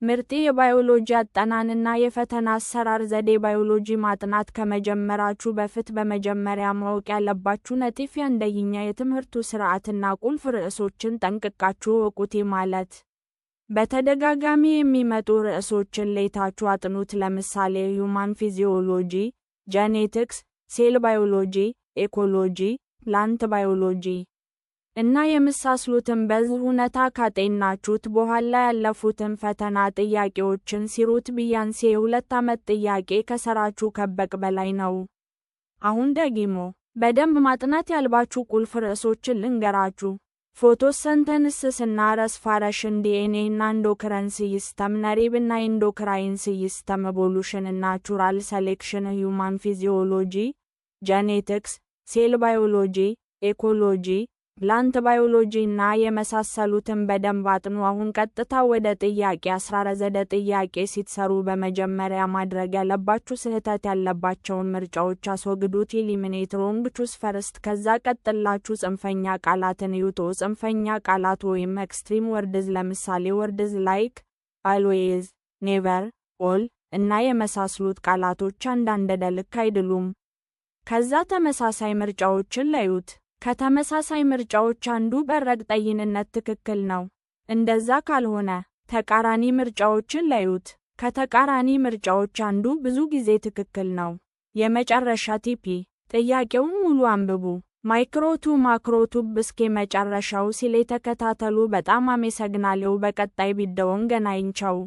ምርጥ የባዮሎጂ አጠናንና የፈተና አሰራር ዘዴ ባዮሎጂ ማጥናት ከመጀመራችሁ በፊት በመጀመሪያ ማወቅ ያለባችሁ ነጥብ አንደኛ የትምህርቱ ስርዓትና ቁልፍ ርዕሶችን ጠንቅቃችሁ እወቁት። ማለት በተደጋጋሚ የሚመጡ ርዕሶችን ለይታችሁ አጥኑት። ለምሳሌ ሁማን ፊዚዮሎጂ፣ ጄኔቲክስ፣ ሴል ባዮሎጂ፣ ኢኮሎጂ፣ ፕላንት ባዮሎጂ እና የመሳሰሉትን በዚህ ሁኔታ ካጤናችሁት በኋላ ያለፉትን ፈተና ጥያቄዎችን ሲሩት ቢያንስ የ2 ዓመት ጥያቄ ከሰራችሁ ከበቅ በላይ ነው። አሁን ደግሞ በደንብ ማጥናት ያለባችሁ ቁልፍ ርዕሶችን ልንገራችሁ። ፎቶሲንተሲስ እና ሬስፒሬሽን፣ ዲኤንኤ እና ኢንዶክራይን ሲስተም፣ ነርቭ እና ኢንዶክራይን ሲስተም ኢቮሉሽን እና ናቹራል ሴሌክሽን፣ ሁማን ፊዚዮሎጂ፣ ጄኔቲክስ፣ ሴል ባዮሎጂ፣ ኢኮሎጂ፣ ፕላንት ባዮሎጂ እና የመሳሰሉትን በደንብ አጥኑ። አሁን ቀጥታ ወደ ጥያቄ 14 ጥያቄ ሲትሰሩ በመጀመሪያ ማድረግ ያለባችሁ ስህተት ያለባቸውን ምርጫዎች አስወግዱት። ኤሊሚኔት ሮንግ ቹዝ ፈርስት። ከዛ ቀጥላችሁ ጽንፈኛ ቃላትን ይውጡ። ጽንፈኛ ቃላት ወይም ኤክስትሪም ወርድዝ ለምሳሌ ወርድዝ ላይክ አልዌይዝ፣ ኔቨር፣ ኦል እና የመሳሰሉት ቃላቶች አንዳንድ ልክ አይደሉም። ከዛ ተመሳሳይ ምርጫዎችን ለዩት። ከተመሳሳይ ምርጫዎች አንዱ በእርግጠኝነት ትክክል ነው። እንደዛ ካልሆነ ተቃራኒ ምርጫዎችን ለዩት። ከተቃራኒ ምርጫዎች አንዱ ብዙ ጊዜ ትክክል ነው። የመጨረሻ ቲፒ ጥያቄውን ሙሉ አንብቡ። ማይክሮቱ ማክሮቱብ እስከ መጨረሻው ስለተከታተሉ በጣም አመሰግናለሁ። በቀጣይ ቪዲዮ እንገናኛለን።